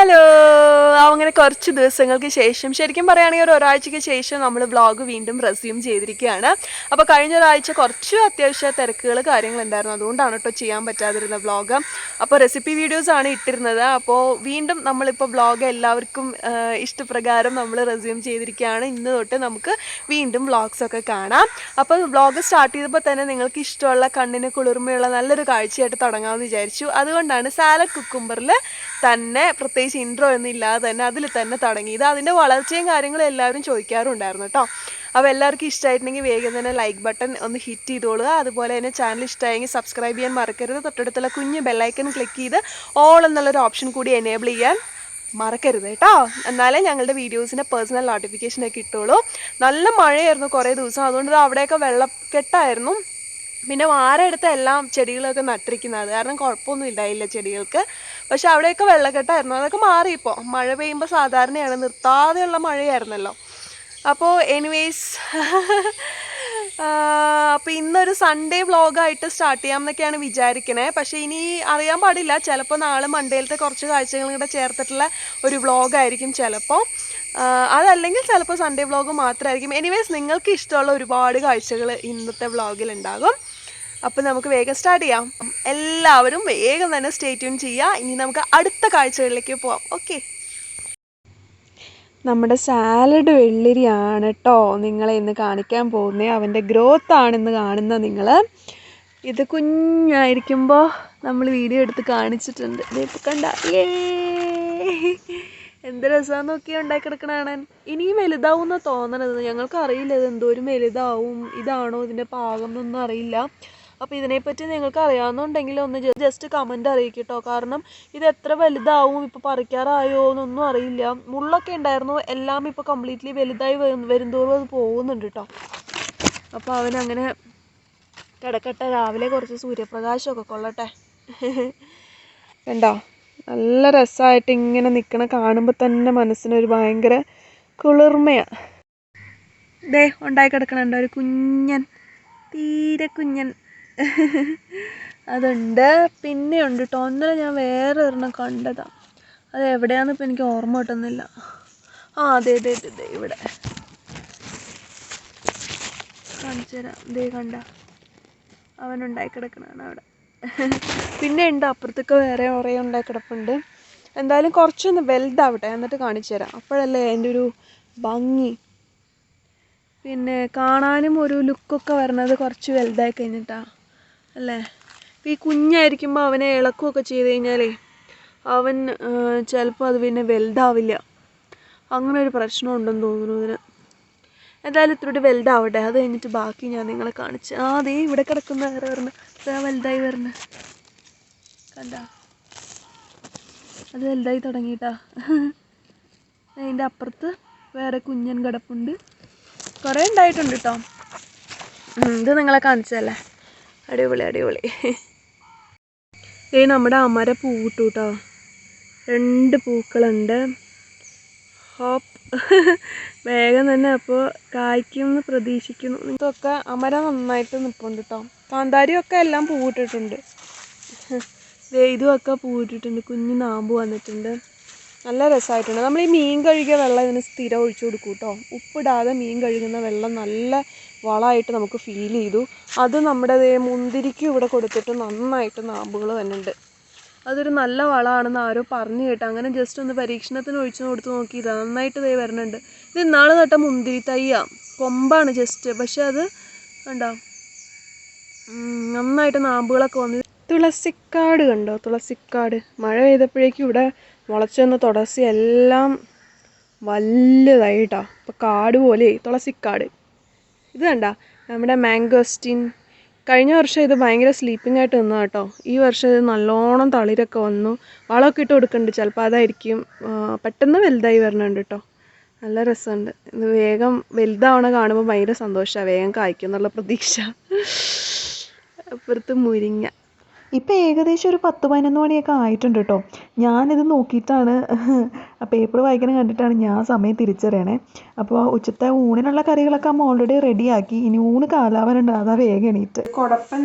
Hello, അങ്ങനെ കുറച്ച് ദിവസങ്ങൾക്ക് ശേഷം, ശരിക്കും പറയുകയാണെങ്കിൽ ഒരാഴ്ചയ്ക്ക് ശേഷം നമ്മൾ വ്ളോഗ് വീണ്ടും റെസ്യൂം ചെയ്തിരിക്കുകയാണ്. അപ്പോൾ കഴിഞ്ഞ ഒരാഴ്ച കുറച്ച് അത്യാവശ്യ തിരക്കുകൾ കാര്യങ്ങളുണ്ടായിരുന്നു, അതുകൊണ്ടാണ് കേട്ടോ ചെയ്യാൻ പറ്റാതിരുന്ന വ്ളോഗ്. അപ്പോൾ റെസിപ്പി വീഡിയോസാണ് ഇട്ടിരുന്നത്. അപ്പോൾ വീണ്ടും നമ്മളിപ്പോൾ വ്ളോഗ് എല്ലാവർക്കും ഇഷ്ടപ്രകാരം നമ്മൾ റെസ്യൂം ചെയ്തിരിക്കുകയാണ്. ഇന്ന് തൊട്ട് നമുക്ക് വീണ്ടും വ്ളോഗ്സൊക്കെ കാണാം. അപ്പോൾ വ്ളോഗ് സ്റ്റാർട്ട് ചെയ്തപ്പോൾ തന്നെ നിങ്ങൾക്ക് ഇഷ്ടമുള്ള കണ്ണിന് കുളിർമയുള്ള നല്ലൊരു കാഴ്ചയായിട്ട് തുടങ്ങാമെന്ന് വിചാരിച്ചു. അതുകൊണ്ടാണ് സാലഡ് കുക്കുംബറിൽ തന്നെ പ്രത്യേകിച്ച് ഇൻട്രോ ഒന്നും ഇല്ലാതെ തന്നെ അതിൽ തന്നെ തുടങ്ങിയത്. അതിൻ്റെ വളർച്ചയും കാര്യങ്ങളും എല്ലാവരും ചോദിക്കാറുണ്ടായിരുന്നു കേട്ടോ. അപ്പോൾ എല്ലാവർക്കും ഇഷ്ടമായിട്ടുണ്ടെങ്കിൽ വേഗം തന്നെ ലൈക്ക് ബട്ടൺ ഒന്ന് ഹിറ്റ് ചെയ്തോളുക. അതുപോലെ തന്നെ ചാനൽ ഇഷ്ടമായെങ്കിൽ സബ്സ്ക്രൈബ് ചെയ്യാൻ മറക്കരുത്. തൊട്ടടുത്തുള്ള കുഞ്ഞ് ബെല്ലൈക്കൺ ക്ലിക്ക് ചെയ്ത് ഓൾ എന്നുള്ളൊരു ഓപ്ഷൻ കൂടി എനേബിൾ ചെയ്യാൻ മറക്കരുത് കേട്ടോ. എന്നാലേ ഞങ്ങളുടെ വീഡിയോസിൻ്റെ പേഴ്സണൽ നോട്ടിഫിക്കേഷനൊക്കെ കിട്ടുള്ളൂ. നല്ല മഴയായിരുന്നു കുറേ ദിവസം, അതുകൊണ്ട് അവിടെയൊക്കെ വെള്ളക്കെട്ടായിരുന്നു. പിന്നെ വാരെടുത്ത എല്ലാം ചെടികളൊക്കെ നട്ടിരിക്കുന്നത്, അത് കാരണം കുഴപ്പമൊന്നും ഉണ്ടായില്ല ചെടികൾക്ക്. പക്ഷെ അവിടെയൊക്കെ വെള്ളക്കെട്ടായിരുന്നു, അതൊക്കെ മാറി. ഇപ്പോൾ മഴ പെയ്യുമ്പോൾ സാധാരണയാണ്, നിർത്താതെയുള്ള മഴയായിരുന്നല്ലോ. അപ്പോൾ എനിവേയ്സ് അപ്പോൾ ഇന്നൊരു സൺഡേ വ്ളോഗായിട്ട് സ്റ്റാർട്ട് ചെയ്യാമെന്നൊക്കെയാണ് വിചാരിക്കണേ. പക്ഷേ ഇനി അറിയാൻ പാടില്ല, ചിലപ്പോൾ നാളെ മൺഡേയിലത്തെ കുറച്ച് കാഴ്ചകളും കൂടെ ചേർത്തിട്ടുള്ള ഒരു വ്ളോഗായിരിക്കും ചിലപ്പോൾ. അതല്ലെങ്കിൽ ചിലപ്പോൾ സൺഡേ വ്ളോഗ് മാത്രമായിരിക്കും. എനിവേയ്സ് നിങ്ങൾക്ക് ഇഷ്ടമുള്ള ഒരുപാട് കാഴ്ചകൾ ഇന്നത്തെ വ്ളോഗിലുണ്ടാകും. അപ്പോൾ നമുക്ക് വേഗം സ്റ്റാർട്ട് ചെയ്യാം. എല്ലാവരും വേഗം തന്നെ സ്റ്റേ ട്യൂൺ ചെയ്യുക. ഇനി നമുക്ക് അടുത്ത കാഴ്ചകളിലേക്ക് പോവാം. ഓക്കെ, നമ്മുടെ സാലഡ് വെള്ളരിയാണ് കേട്ടോ നിങ്ങളെ ഇന്ന് കാണിക്കാൻ പോകുന്നത്. അവൻ്റെ ഗ്രോത്ത് ആണിന്ന് കാണുന്നത് നിങ്ങൾ. ഇത് കുഞ്ഞായിരിക്കുമ്പോൾ നമ്മൾ വീഡിയോ എടുത്ത് കാണിച്ചിട്ടുണ്ട്. ഇതിപ്പോൾ കണ്ട എന്ത് രസമാണെന്ന് നോക്കിയാൽ ഉണ്ടാക്കിയെടുക്കണതാണ്. ഇനിയും വലുതാവും തോന്നണത്. ഞങ്ങൾക്ക് അറിയില്ല ഇത് എന്തോരം വലുതാവും, ഇതാണോ ഇതിൻ്റെ പാകം എന്നൊന്നും അറിയില്ല. അപ്പോൾ ഇതിനെപ്പറ്റി നിങ്ങൾക്ക് അറിയാവുന്നുണ്ടെങ്കിൽ ഒന്ന് ജസ്റ്റ് കമൻറ്റ് അറിയിക്കട്ടോ. കാരണം ഇത് എത്ര വലുതാവും, ഇപ്പോൾ പറിക്കാറായോ എന്നൊന്നും അറിയില്ല. മുള്ളൊക്കെ ഉണ്ടായിരുന്നു, എല്ലാം ഇപ്പോൾ കംപ്ലീറ്റ്ലി വലുതായി വരുന്തോറും അത് പോകുന്നുണ്ട് കേട്ടോ. അപ്പോൾ അവനങ്ങനെ കിടക്കട്ടെ, രാവിലെ കുറച്ച് സൂര്യപ്രകാശമൊക്കെ കൊള്ളട്ടെ. കണ്ടോ, നല്ല രസമായിട്ട് ഇങ്ങനെ നിൽക്കണ കാണുമ്പോൾ തന്നെ മനസ്സിനൊരു ഭയങ്കര കുളിർമയാണ്. ദേ ഉണ്ടായി കിടക്കണുണ്ടോ ഒരു കുഞ്ഞൻ, തീരെ കുഞ്ഞൻ അതുണ്ട്. പിന്നെ ഉണ്ട് കേട്ടോ, ഒന്നര ഞാൻ വേറെ ഒരെണ്ണം കണ്ടതാണ്. അത് എവിടെയാണെന്ന് ഇപ്പം എനിക്ക് ഓർമ്മ കിട്ടുന്നില്ല. അതെ ഇവിടെ കാണിച്ചു തരാം. ദേ കണ്ട, അവനുണ്ടായി കിടക്കണതാണ് അവിടെ. പിന്നെ ഉണ്ട് അപ്പുറത്തൊക്കെ വേറെ കുറേ ഉണ്ടായി കിടപ്പുണ്ട്. എന്തായാലും കുറച്ചൊന്ന് വലുതാവട്ടെ എന്നിട്ട് കാണിച്ചു തരാം, അപ്പോഴല്ലേ അതിൻ്റെ ഒരു ഭംഗി. പിന്നെ കാണാനും ഒരു ലുക്കൊക്കെ വരണത് കുറച്ച് വലുതായി കഴിഞ്ഞിട്ടാണ് അല്ലേ. ഈ കുഞ്ഞായിരിക്കുമ്പോൾ അവനെ ഇളക്കുകയൊക്കെ ചെയ്ത് കഴിഞ്ഞാലേ അവൻ ചിലപ്പോൾ അത് പിന്നെ വലുതാവില്ല. അങ്ങനെ ഒരു പ്രശ്നം ഉണ്ടെന്ന് തോന്നുന്നു ഇതിന്. എന്തായാലും ഇത്തിരി വലുതാവട്ടെ, അത് കഴിഞ്ഞിട്ട് ബാക്കി ഞാൻ നിങ്ങളെ കാണിച്ച്. അതേ ഇവിടെ കിടക്കുന്ന വേറെ വരണം, വലുതായി വരണം. കണ്ട, അത് വലുതായി തുടങ്ങിയിട്ടാ. അതിൻ്റെ അപ്പുറത്ത് വേറെ കുഞ്ഞൻ കിടപ്പുണ്ട്. കുറേ ഉണ്ടായിട്ടുണ്ട് കേട്ടോ. ഇത് നിങ്ങളെ കാണിച്ചതല്ലേ, അടിപൊളി. നമ്മുടെ അമര പൂവിട്ടു കേട്ടോ, 2 പൂക്കളുണ്ട്. ഹോപ്പ് വേഗം തന്നെ അപ്പോൾ കായ്ക്കുമെന്ന് പ്രതീക്ഷിക്കുന്നു. ഇതൊക്കെ അമര നന്നായിട്ട് നിൽപ്പുണ്ട് കേട്ടോ. കാന്താരിയൊക്കെ എല്ലാം പൂവിട്ടിട്ടുണ്ട്. ഇതുമൊക്കെ പൂവിട്ടിട്ടുണ്ട്, കുഞ്ഞു നാമ്പ് വന്നിട്ടുണ്ട്. നല്ല രസമായിട്ടുണ്ട്. നമ്മൾ ഈ മീൻ കഴുകിയ വെള്ളം ഇതിന് സ്ഥിരം ഒഴിച്ചു കൊടുക്കും കേട്ടോ. ഉപ്പിടാതെ മീൻ കഴുകുന്ന വെള്ളം നല്ല വളമായിട്ട് നമുക്ക് ഫീൽ ചെയ്തു. അത് നമ്മുടെ മുന്തിരിക്കും ഇവിടെ കൊടുത്തിട്ട് നന്നായിട്ട് നാമ്പുകൾ വരുന്നുണ്ട്. അതൊരു നല്ല വളമാണെന്ന് ആരോ പറഞ്ഞു കേട്ടോ. അങ്ങനെ ജസ്റ്റ് ഒന്ന് പരീക്ഷണത്തിന് ഒഴിച്ചു കൊടുത്ത് നോക്കിയത് നന്നായിട്ട് വരുന്നുണ്ട്. ഇത് ഇന്നാൾ നട്ട മുന്തിരി തയ്യാണ്, കൊമ്പാണ് ജസ്റ്റ്. പക്ഷെ അത് കണ്ടോ നന്നായിട്ട് നാമ്പുകളൊക്കെ വന്നു. തുളസിക്കാട് കണ്ടോ, തുളസിക്കാട് മഴ പെയ്തപ്പോഴേക്കും ഇവിടെ മുളച്ചു വന്ന തുളസി എല്ലാം വലുതായിട്ടാ. ഇപ്പോൾ കാട് പോലെ തുളസിക്കാട്. ഇത് കണ്ട നമ്മുടെ മാംഗോസ്റ്റീൻ. കഴിഞ്ഞ വർഷം ഇത് ഭയങ്കര സ്ലീപ്പിംഗ് ആയിട്ട് നിന്നാ കേട്ടോ. ഈ വർഷം ഇത് നല്ലോണം തളിരൊക്കെ വന്നു. വളമൊക്കെ ഇട്ട് കൊടുക്കുന്നുണ്ട്, ചിലപ്പോൾ അതായിരിക്കും. പെട്ടെന്ന് വലുതായി വരണുണ്ട് കേട്ടോ, നല്ല രസമുണ്ട്. ഇത് വേഗം വലുതാവണ കാണുമ്പോൾ ഭയങ്കര സന്തോഷമാണ്, വേഗം കായ്ക്കും എന്നുള്ള പ്രതീക്ഷ. അപ്പുറത്ത് മുരിങ്ങ. ഇപ്പം ഏകദേശം ഒരു 10-11 മണിയൊക്കെ ആയിട്ടുണ്ട് കേട്ടോ. ഞാനിത് നോക്കിയിട്ടാണ്, പേപ്പർ വായിക്കണം കണ്ടിട്ടാണ് ഞാൻ സമയം തിരിച്ചറിയണേ. അപ്പോൾ ഉച്ചത്തെ ഊണിനുള്ള കറികളൊക്കെ അമ്മ ഓൾറെഡി റെഡിയാക്കി. ഇനി ഊണ് കാലാവാനുണ്ട്, അതാ വേഗം എണീറ്റ്. കൊടപ്പൻ,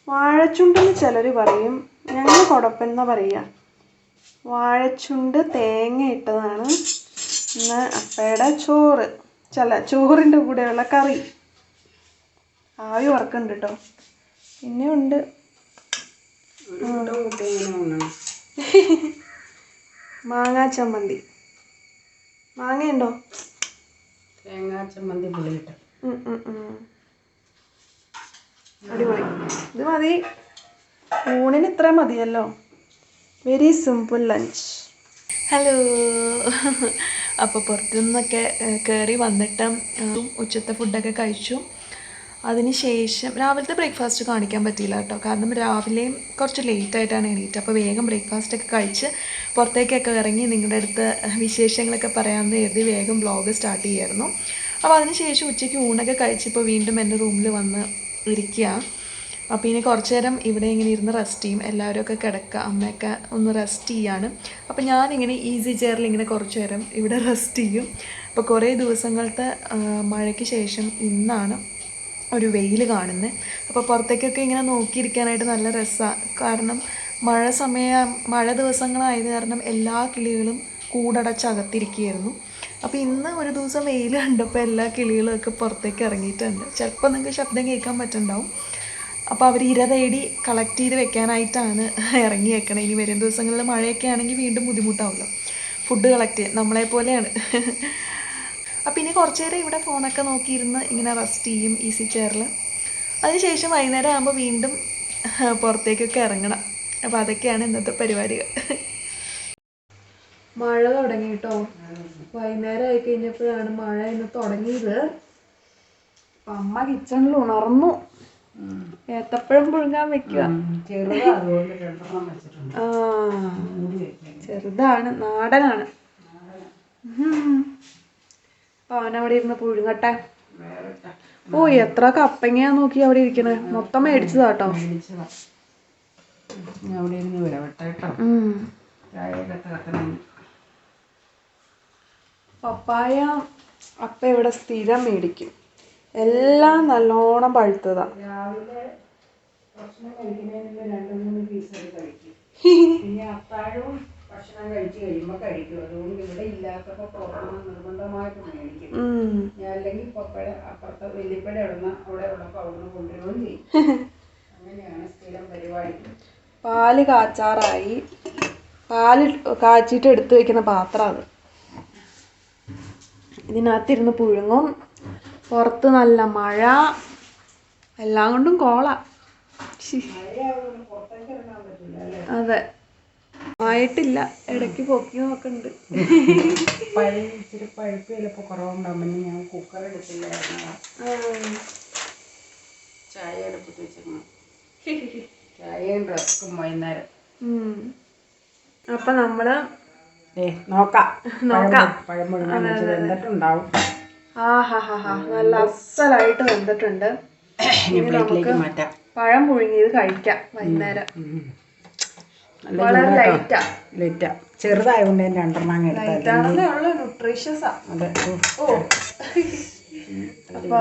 വാഴച്ചുണ്ടെന്ന് ചിലർ പറയും, ഞങ്ങൾ കൊടപ്പൻ എന്നാ പറയുക. വാഴച്ചുണ്ട് തേങ്ങ ഇട്ടതാണ്. പിന്നെ അപ്പയുടെ ചോറ്, ചോറിൻ്റെ കൂടെയുള്ള കറി. ആവി വറക്കുന്നുണ്ട് കേട്ടോ. പിന്നെ ഉണ്ട് മാങ്ങാ ചമ്മന്തി. മാങ്ങയുണ്ടോ? തേങ്ങാ ചമ്മന്തി പുളിയിട്ട്. അടിപൊളി. ഇത് മതി, ഊണിന് ഇത്ര മതിയല്ലോ. Very simple lunch. ഹലോ. അപ്പോൾ പുറത്തുനിന്നൊക്കെ കയറി വന്നിട്ട് ഉച്ചത്തെ ഫുഡൊക്കെ കഴിച്ചു. അതിന് ശേഷം രാവിലത്തെ ബ്രേക്ക്ഫാസ്റ്റ് കാണിക്കാൻ പറ്റിയില്ല കേട്ടോ, കാരണം രാവിലെയും കുറച്ച് ലേറ്റായിട്ടാണ് എണീറ്റ്. അപ്പോൾ വേഗം ബ്രേക്ക്ഫാസ്റ്റൊക്കെ കഴിച്ച് പുറത്തേക്കൊക്കെ ഇറങ്ങി നിങ്ങളുടെ അടുത്ത് വിശേഷങ്ങളൊക്കെ പറയാമെന്ന് കരുതി വേഗം വ്ളോഗ് സ്റ്റാർട്ട് ചെയ്യായിരുന്നു. അപ്പോൾ അതിന് ശേഷം ഉച്ചയ്ക്ക് ഊണൊക്കെ കഴിച്ചിപ്പോൾ വീണ്ടും എൻ്റെ റൂമിൽ വന്ന് ഇരിക്കുക. അപ്പോൾ ഇനി കുറച്ച് നേരം ഇവിടെ ഇങ്ങനെ ഇരുന്ന് റെസ്റ്റ് ചെയ്യും. എല്ലാവരുമൊക്കെ കിടക്കുക, അമ്മയൊക്കെ ഒന്ന് റെസ്റ്റ് ചെയ്യാണ്. അപ്പോൾ ഞാനിങ്ങനെ ഈസി ചെയറിൽ ഇങ്ങനെ കുറച്ച് നേരം ഇവിടെ റെസ്റ്റ് ചെയ്യും. അപ്പോൾ കുറേ ദിവസങ്ങളത്തെ മഴയ്ക്ക് ശേഷം ഇന്നാണ് ഒരു വെയിൽ കാണുന്നത്. അപ്പോൾ പുറത്തേക്കൊക്കെ ഇങ്ങനെ നോക്കിയിരിക്കാനായിട്ട് നല്ല രസമാണ്. കാരണം മഴ ദിവസങ്ങളായത് കാരണം എല്ലാ കിളികളും കൂടടച്ചകത്തിരിക്കുകയായിരുന്നു. അപ്പോൾ ഇന്ന് ഒരു ദിവസം വെയിൽ കണ്ടപ്പോൾ എല്ലാ കിളികളും ഒക്കെ പുറത്തേക്ക് ഇറങ്ങിയിട്ടുണ്ട്. ചിലപ്പോൾ നിങ്ങൾക്ക് ശബ്ദം കേൾക്കാൻ പറ്റുന്നുണ്ടാവും. അപ്പോൾ അവർ ഇര തേടി കളക്ട് ചെയ്ത് വെക്കാനായിട്ടാണ് ഇറങ്ങിയേക്കണത്. ഇനി വരും ദിവസങ്ങളിൽ മഴയൊക്കെ ആണെങ്കിൽ വീണ്ടും ബുദ്ധിമുട്ടാവുമല്ലോ ഫുഡ് കളക്ട് ചെയ്യാൻ, നമ്മളെപ്പോലെയാണ്. അപ്പോൾ ഇനി കുറച്ച് നേരം ഇവിടെ ഫോണൊക്കെ നോക്കിയിരുന്ന് ഇങ്ങനെ റെസ്റ്റ് ചെയ്യും ഈസി ചെയറിൽ. അതിനുശേഷം വൈകുന്നേരം ആകുമ്പോൾ വീണ്ടും പുറത്തേക്കൊക്കെ ഇറങ്ങണം. അപ്പോൾ അതൊക്കെയാണ് ഇന്നത്തെ പരിപാടികൾ. മഴ തുടങ്ങി കേട്ടോ. വൈകുന്നേരം ആയി കഴിഞ്ഞപ്പോഴാണ് മഴ ഇന്ന് തുടങ്ങിയത്. അമ്മ കിച്ചണിൽ ഉണർന്നു. ഏത്തപ്പഴം പുഴുങ്ങാൻ വെക്കുക. ചെറുതാണ്, നാടനാണ്. അപ്പോൾ അവനവിടെ ഇരുന്ന് പുഴുങ്ങട്ടെ. ഓ, എത്ര കപ്പങ്ങയാ നോക്കി അവിടെ ഇരിക്കണേ. മൊത്തം മേടിച്ചതാട്ടോ. പപ്പായ അപ്പ ഇവിടെ സ്ഥിരം മേടിക്കും. എല്ലാം നല്ലോണം പഴുത്തതാ. രാവിലെ ഭക്ഷണം കഴിക്കുന്നതിന് 2-3 പീസ് കഴിക്കും. പിന്നെ അത്താഴവും ഭക്ഷണം കഴിച്ച് കഴിയുമ്പോൾ കഴിക്കും. അതുകൊണ്ട് ഇവിടെ ഇല്ലാത്തപ്പോൾ പുറത്തുനിന്ന് നിർബന്ധമായിട്ട് മേടിക്കും. ഞാൻ അല്ലെങ്കിൽ പപ്പഴ അപ്പുറത്തെ വെല്ലിപ്പഴ അവിടെ ഉള്ളപ്പോൾ അവിടെ കൊണ്ടുവരികയും ചെയ്യും. അങ്ങനെയാണ് സ്ഥിരം പരിപാടി. പാല് കാച്ചാറായി. പാല് കാച്ചിട്ട് എടുത്തു വെക്കുന്ന പാത്രം അത്. ഇതിനകത്തിരുന്ന് പുഴുങ്ങും. പുറത്ത് നല്ല മഴ, എല്ലാം കൊണ്ടും കോള. അതെ, ആയിട്ടില്ല. ഇടയ്ക്ക് പൊക്കി നോക്കുന്നുണ്ട്. ഇച്ചിരി പഴുപ്പ് ചിലപ്പോൾ കുറവുണ്ടാകുമ്പോൾ ഞാൻ കുക്കർ എടുത്തില്ലായിരുന്നു. ചായ എടുപ്പിട്ട് വെച്ചിരുന്നു. ചായയും റസ്ക്കും വൈകുന്നേരം. അപ്പം നമ്മൾ നോക്കാം പഴം മുഴുവൻ വെന്തിട്ടുണ്ടാവും. നല്ല അസലായിട്ട് വെന്തിട്ടുണ്ട്. ഇനി നമുക്ക് പഴം പുഴുങ്ങിയത് കഴിക്കാം വൈകുന്നേരം. വളരെ ലൈറ്റാ ചെറുതായതുകൊണ്ട് ഞാൻ 2 എടുത്താൽ ന്യൂട്രീഷ്യസാ. അപ്പൊ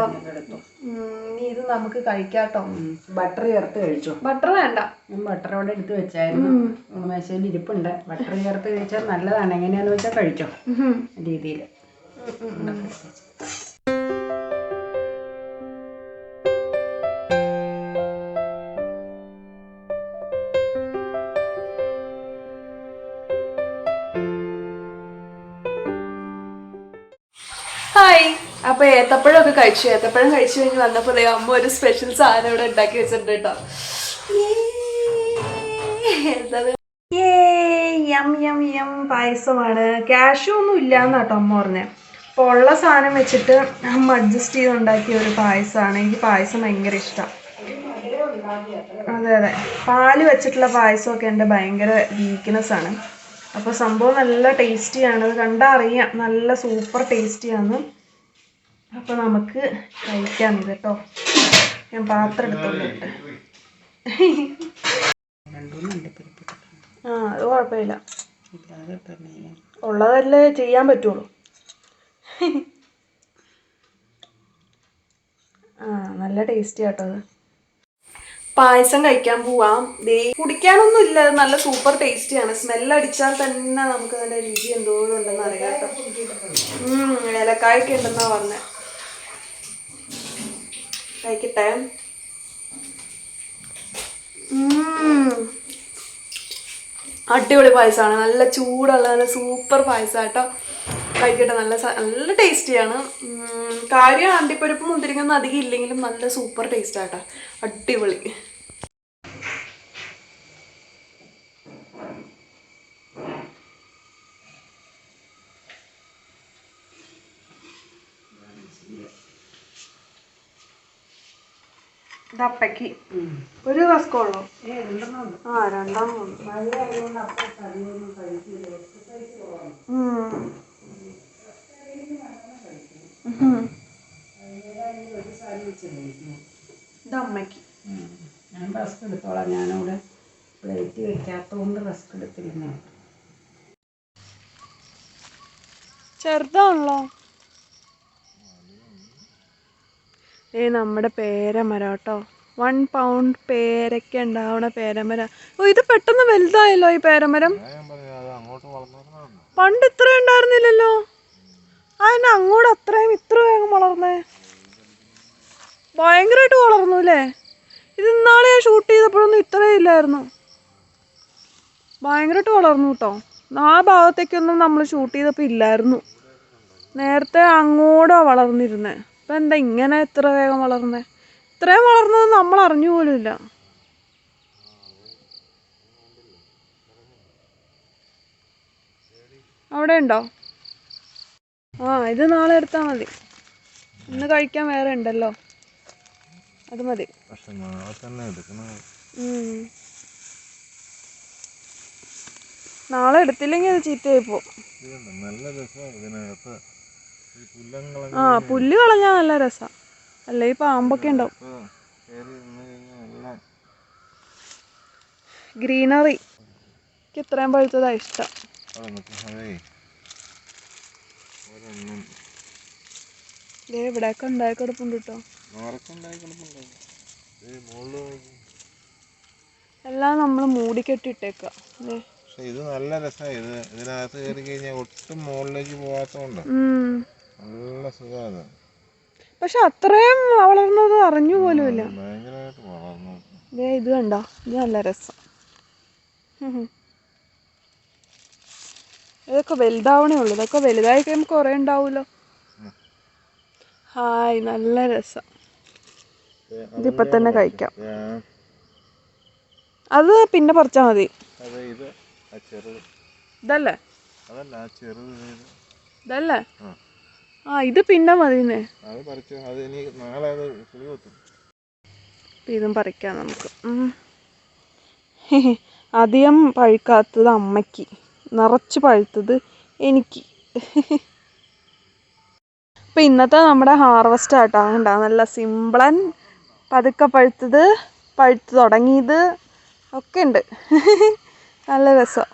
ഇനി ഇത് നമുക്ക് കഴിക്കാട്ടോ. ബട്ടർ ചേർത്ത് കഴിച്ചോ? ബട്ടർ വേണ്ട, ഞാൻ ബട്ടറോടെ എടുത്ത് വെച്ചായിരുന്നു. മേശയിൽ ഇരിപ്പുണ്ട്. ബട്ടർ ചേർത്ത് കഴിച്ചാൽ നല്ലതാണ്. എങ്ങനെയാന്ന് വെച്ചാൽ കഴിച്ചോ രീതിയിൽ. ഹായ്. അപ്പൊ ഏത്തപ്പഴമൊക്കെ കഴിച്ചു. ഏത്തപ്പഴം കഴിച്ചു കഴിഞ്ഞ് വന്നപ്പോൾ അമ്മ ഒരു സ്പെഷ്യൽ സാധനം ഇവിടെ ഉണ്ടാക്കി വെച്ചിട്ടുണ്ട് കേട്ടോ. പായസമാണ്. ക്യാഷു ഒന്നും ഇല്ലാന്ന് കേട്ടോ അമ്മ പറഞ്ഞേ. അപ്പോൾ ഉള്ള സാധനം വെച്ചിട്ട് അമ്മ അഡ്ജസ്റ്റ് ചെയ്ത് ഉണ്ടാക്കിയ ഒരു പായസമാണ്. എനിക്ക് പായസം ഭയങ്കര ഇഷ്ടമാണ്. അതെ, പാല് വെച്ചിട്ടുള്ള പായസമൊക്കെ എൻ്റെ ഭയങ്കര വീക്ക്നെസ്സാണ്. അപ്പോൾ സംഭവം നല്ല ടേസ്റ്റിയാണ്. അത് കണ്ടാൽ അറിയാം നല്ല സൂപ്പർ ടേസ്റ്റിയാണ്. അപ്പോൾ നമുക്ക് കഴിക്കാം ഇത് കേട്ടോ. ഞാൻ പാത്രം എടുത്തോണ്ടിട്ട്. അത് കുഴപ്പമില്ല, ഉള്ളതല്ലേ ചെയ്യാൻ പറ്റുള്ളൂ. നല്ല ടേസ്റ്റി ആട്ടോ അത്. പായസം കഴിക്കാൻ പോവാം. ദേ കുടിക്കാനൊന്നും ഇല്ല, നല്ല സൂപ്പർ ടേസ്റ്റിയാണ്. സ്മെല്ലടിച്ചാൽ തന്നെ നമുക്ക് അതിന്റെ രുചി എന്തോരം ഉണ്ടെന്ന് അറിയാം കേട്ടോ. ഏലക്കായൊക്കെ ഉണ്ടെന്നാ പറഞ്ഞത്. കഴിക്കട്ടെ. അടിപൊളി പായസമാണ്, നല്ല ചൂടുള്ള നല്ല സൂപ്പർ പായസം കേട്ടോ. കഴിക്കട്ടെ. നല്ല ടേസ്റ്റിയാണ്. കാര്യം അണ്ടിപ്പരിപ്പ് മുന്തിരിങ്ങൊന്നും അധികം ഇല്ലെങ്കിലും നല്ല സൂപ്പർ ടേസ്റ്റ് ആട്ടോ. അടിപൊളി. ഇതപ്പയ്ക്ക് ഒരു റസ്കോളോ? ആ, രണ്ടെണ്ണം. ഇതമ്മയ്ക്ക്. ഞാൻ റസ്ക് എടുത്തോളാം. ഞാനവിടെ പ്ലേറ്റ് വെക്കാത്തതുകൊണ്ട് റസ്ക് എടുത്തിരുന്നു. ചെറുതാണല്ലോ. നമ്മുടെ പേരമരം കേട്ടോ. 1 പൗണ്ട് പേരയ്ക്ക ഉണ്ടാവണ പേരമരം. ഓ, ഇത് പെട്ടെന്ന് വലുതായല്ലോ ഈ പേരമരം. പണ്ട് ഇത്ര ഉണ്ടായിരുന്നില്ലല്ലോ. അതിന് അങ്ങോട്ട് അത്രയും ഇത്ര വേഗം വളർന്നേ. ഭയങ്കരമായിട്ട് വളർന്നു അല്ലേ. ഇത് ഇന്നാളെ ഞാൻ ഷൂട്ട് ചെയ്തപ്പോഴൊന്നും ഇത്രയും ഇല്ലായിരുന്നു. ഭയങ്കരമായിട്ട് വളർന്നു കേട്ടോ. ആ ഭാഗത്തേക്കൊന്നും നമ്മൾ ഷൂട്ട് ചെയ്തപ്പോൾ ഇല്ലായിരുന്നു. നേരത്തെ അങ്ങോട്ടാ വളർന്നിരുന്നേ. ഇപ്പം എന്താ ഇങ്ങനെ ഇത്ര വേഗം വളർന്നേ? ഇത്രയും വളർന്നത് നമ്മൾ അറിഞ്ഞു പോലുമില്ല. അവിടെ ഉണ്ടോ? ആ, ഇത് നാളെ എടുത്താൽ മതി. ഇന്ന് കഴിക്കാൻ വേറെ ഉണ്ടല്ലോ, അത് മതി. നാളെ എടുത്തില്ലെങ്കിൽ അത് ചീത്തയായി പോകും. ആ, പുല്ല് കളഞ്ഞാൽ നല്ല രസാ. അല്ലെ ഈ പാമ്പൊക്കെ ഉണ്ടാവും. ഗ്രീനറി എനിക്ക് ഇത്രയും പഴുത്തതാ ഇഷ്ടം. ഇവിടെയൊക്കെ ഉണ്ടായി കിടപ്പുണ്ട് കേട്ടോ. എല്ലാം നമ്മൾ മൂടിക്കെട്ടിട്ടേക്ക. ഇത് നല്ല രസമാണ്. ഇതിനകത്ത് കയറി കഴിഞ്ഞാൽ ഒട്ടും മുകളിലേക്ക് പോവാത്തോണ്ട് നല്ല സുഖമാണ്. പക്ഷെ അത്രയും വളർന്നത് അറിഞ്ഞു പോലുമില്ല. ഭയങ്കരമായിട്ട് വളർന്നു. ഇത് കണ്ടോ, ഇത് നല്ല രസം. ഇതൊക്കെ വലുതാവണേ ഉള്ളു. ഇതൊക്കെ വലുതായി കഴിയുമ്പോൾ കുറെ ഉണ്ടാവൂലോ. ഹായ്, നല്ല രസം. ഇതിപ്പോ തന്നെ കഴിക്കാം. അത് പിന്നെ പറിച്ചാ മതി. ഇതല്ലേ? ഇതല്ലേ? ആ, ഇത് പിന്നെ മതിന്നേ. ഇതും പറിക്കാം നമുക്ക്. അധികം പഴുക്കാത്തത് അമ്മയ്ക്ക്, നിറച്ച് പഴുത്തത് എനിക്ക്. അപ്പം ഇന്നത്തെ നമ്മുടെ ഹാർവസ്റ്റ് ആട്ടോ. ഉണ്ടാവും നല്ല സിമ്പിളൻ, പതുക്കെ പഴുത്തത്, പഴുത്ത് തുടങ്ങിയത് ഒക്കെ ഉണ്ട്. നല്ല രസം.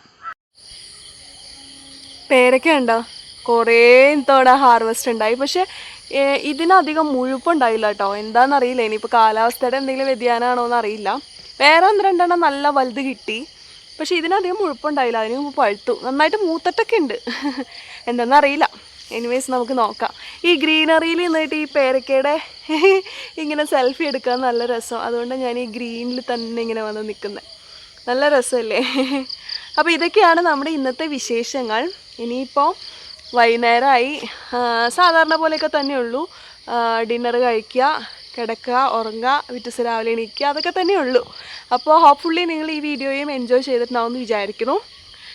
പേരയ്ക്ക ഉണ്ടോ? കുറേ തവണ ഹാർവസ്റ്റ് ഉണ്ടായി. പക്ഷെ ഇതിനധികം മുഴുപ്പുണ്ടായില്ല കേട്ടോ. എന്താണെന്നറിയില്ല. ഇനിയിപ്പോൾ കാലാവസ്ഥയുടെ എന്തെങ്കിലും വ്യതിയാനമാണോ എന്നറിയില്ല. വേറെ 1-2 നല്ല വലുത് കിട്ടി. പക്ഷെ ഇതിനധികം മുഴുപ്പുണ്ടായില്ല. അതിന് മുമ്പ് പഴുത്തു. നന്നായിട്ട് മൂത്തട്ടൊക്കെ ഉണ്ട്. എന്താണെന്നറിയില്ല. എനിവേസ് നമുക്ക് നോക്കാം. ഈ ഗ്രീനറിയിൽ നിന്നിട്ട് ഈ പേരക്കയുടെ ഇങ്ങനെ സെൽഫി എടുക്കാൻ നല്ല രസം. അതുകൊണ്ട് ഞാൻ ഈ ഗ്രീനിൽ തന്നെ ഇങ്ങനെ വന്ന് നിൽക്കുന്നത്. നല്ല രസമല്ലേ? അപ്പോൾ ഇതൊക്കെയാണ് നമ്മുടെ ഇന്നത്തെ വിശേഷങ്ങൾ. ഇനിയിപ്പോൾ വൈകുന്നേരമായി. സാധാരണ പോലെയൊക്കെ തന്നെയുള്ളൂ. ഡിന്നർ കഴിക്കുക, കിടക്കുക, ഉറങ്ങുക, പിറ്റേദിവസം രാവിലെ എണീക്കുക, അതൊക്കെ തന്നെയുള്ളൂ. അപ്പോൾ ഹോപ്പ്ഫുള്ളി നിങ്ങൾ ഈ വീഡിയോയും എൻജോയ് ചെയ്തിട്ടുണ്ടാവുമെന്ന് വിചാരിക്കുന്നു.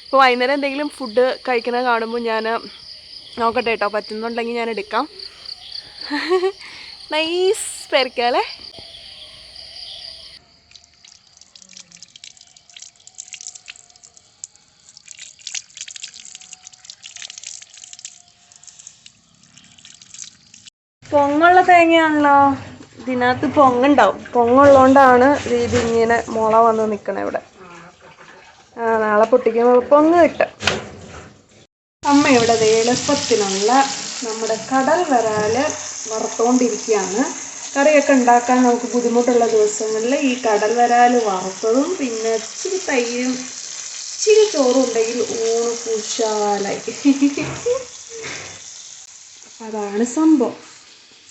ഇപ്പോൾ വൈകുന്നേരം എന്തെങ്കിലും ഫുഡ് കഴിക്കണ കാണുമ്പോൾ ഞാൻ നോക്കട്ടെ കേട്ടോ, പറ്റുന്നുണ്ടെങ്കിൽ ഞാൻ എടുക്കാം. നൈസ് പേരക്കല്ലേ? പൊങ്ങുള്ള തേങ്ങയാണല്ലോ. ഇതിനകത്ത് പൊങ്ങുണ്ടാവും. പൊങ്ങുള്ളതുകൊണ്ടാണ് ഇതിങ്ങനെ മുള വന്ന് നിൽക്കണേ ഇവിടെ. നാളെ പൊട്ടിക്കുമ്പോൾ പൊങ്ങ് കിട്ടും. അമ്മ ഇവിടെ എളുപ്പത്തിനുള്ള നമ്മുടെ കടൽ വരാല് വറുത്തോണ്ടിരിക്കുകയാണ്. കറിയൊക്കെ ഉണ്ടാക്കാൻ നമുക്ക് ബുദ്ധിമുട്ടുള്ള ദിവസങ്ങളിൽ ഈ കടൽ വരാൽ വറുത്തതും പിന്നെ ഇച്ചിരി തൈരും ഇച്ചിരി ചോറും ഉണ്ടെങ്കിൽ ഊണ് കുശാലായി. അതാണ് സംഭവം.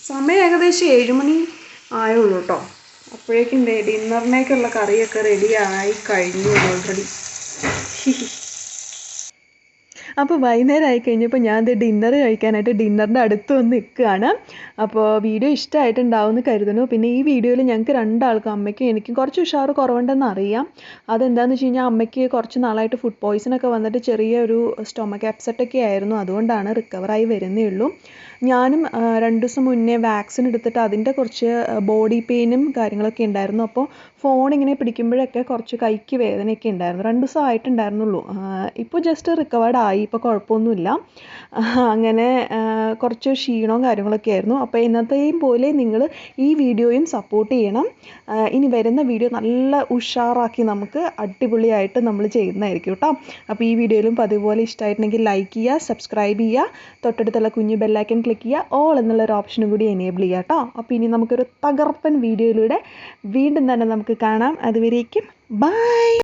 സമയം ഏകദേശം 7 മണി ആയുള്ളൂ കേട്ടോ. അപ്പോഴേക്കും ഡിന്നറിനേക്കുള്ള കറിയൊക്കെ റെഡിയായി കഴിഞ്ഞു ഓൾറെഡി. അപ്പോൾ വൈകുന്നേരം ആയി കഴിഞ്ഞപ്പോൾ ഞാൻ ഡിന്നർ കഴിക്കാനായിട്ട് ഡിന്നറിൻ്റെ അടുത്ത് വന്ന് നിൽക്കുകയാണ്. അപ്പോൾ വീഡിയോ ഇഷ്ടമായിട്ടുണ്ടാവുമെന്ന് കരുതുന്നു. പിന്നെ ഈ വീഡിയോയിൽ ഞങ്ങൾക്ക് രണ്ടാൾക്കും, അമ്മയ്ക്കും എനിക്കും കുറച്ച് ഉഷാറ് കുറവുണ്ടെന്ന് അറിയാം. അതെന്താണെന്ന് വെച്ച് കഴിഞ്ഞാൽ അമ്മയ്ക്ക് കുറച്ച് നാളായിട്ട് ഫുഡ് പോയ്സണൊക്കെ വന്നിട്ട് ചെറിയൊരു സ്റ്റൊമക്ക് അപ്സെറ്റൊക്കെ ആയിരുന്നു. അതുകൊണ്ടാണ് റിക്കവറായി വരുന്നേ ഉള്ളൂ. ഞാനും 2 ദിവസം മുന്നേ വാക്സിൻ എടുത്തിട്ട് അതിൻ്റെ കുറച്ച് ബോഡി പെയിനും കാര്യങ്ങളൊക്കെ ഉണ്ടായിരുന്നു. അപ്പോൾ ഫോൺ ഇങ്ങനെ പിടിക്കുമ്പോഴൊക്കെ കുറച്ച് കൈക്ക് വേദനയൊക്കെ ഉണ്ടായിരുന്നു. 2 ദിവസം ആയിട്ടുണ്ടായിരുന്നുള്ളൂ. ഇപ്പോൾ ജസ്റ്റ് റിക്കവേർഡ് ആയി, ഇപ്പോൾ കുഴപ്പമൊന്നുമില്ല. അങ്ങനെ കുറച്ച് ക്ഷീണവും കാര്യങ്ങളൊക്കെ ആയിരുന്നു. അപ്പോൾ എന്നത്തെയും പോലെ നിങ്ങൾ ഈ വീഡിയോയും സപ്പോർട്ട് ചെയ്യണം. ഇനി വരുന്ന വീഡിയോ നല്ല ഉഷാറാക്കി നമുക്ക് അടിപൊളിയായിട്ട് നമ്മൾ ചെയ്യുന്നതായിരിക്കും കേട്ടോ. അപ്പോൾ ഈ വീഡിയോയിലും പതിപോലെ ഇഷ്ടമായിട്ടുണ്ടെങ്കിൽ ലൈക്ക് ചെയ്യുക, സബ്സ്ക്രൈബ് ചെയ്യുക, തൊട്ടടുത്തുള്ള കുഞ്ഞു ബെല്ലൈക്കൻ ക്ലിക്ക് ചെയ്യുക, ഓൾ എന്നുള്ളൊരു ഓപ്ഷനും കൂടി എനേബിൾ ചെയ്യുക കേട്ടോ. അപ്പോൾ ഇനി നമുക്കൊരു തകർപ്പൻ വീഡിയോയിലൂടെ വീണ്ടും തന്നെ നമുക്ക് കാണാം. അതുവരേക്കും ബൈ.